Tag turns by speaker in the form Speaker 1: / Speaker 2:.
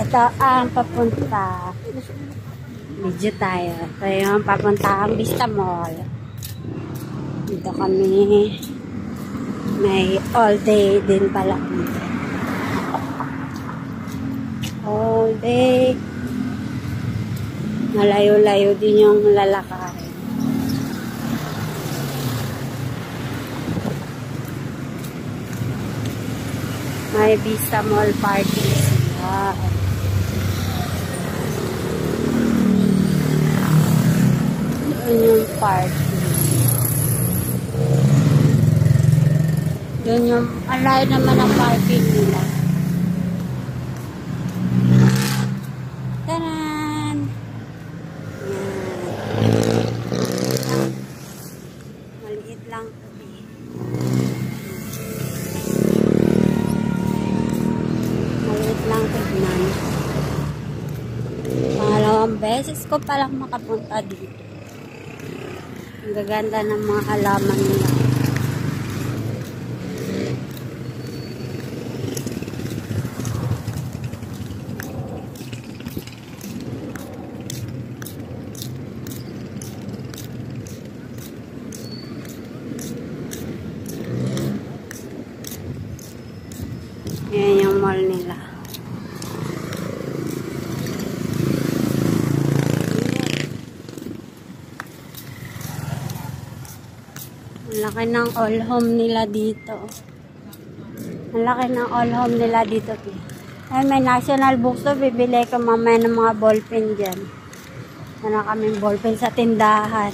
Speaker 1: Ito ang papunta. Video tayo. Ito yung papunta ang Vista Mall. Dito kami. May all day din pala. All day. Malayo-layo din yung lalakarin. May Vista Mall party sila. Doon yung party. Doon yung alay naman ang party nila. Taran! Yan. Maliit lang ito. Maliit lang tignan. Pangalawang beses ko palang makapunta dito. Ang gaganda ng mga halaman nila. Ayan yung mall nila. Ang laki ng all home nila dito. Ang laki ng all home nila dito. Ay, may National Bookstore. Bibili ko mamaya ng mga ballpen dyan. Ano kaming ballpen sa tindahan.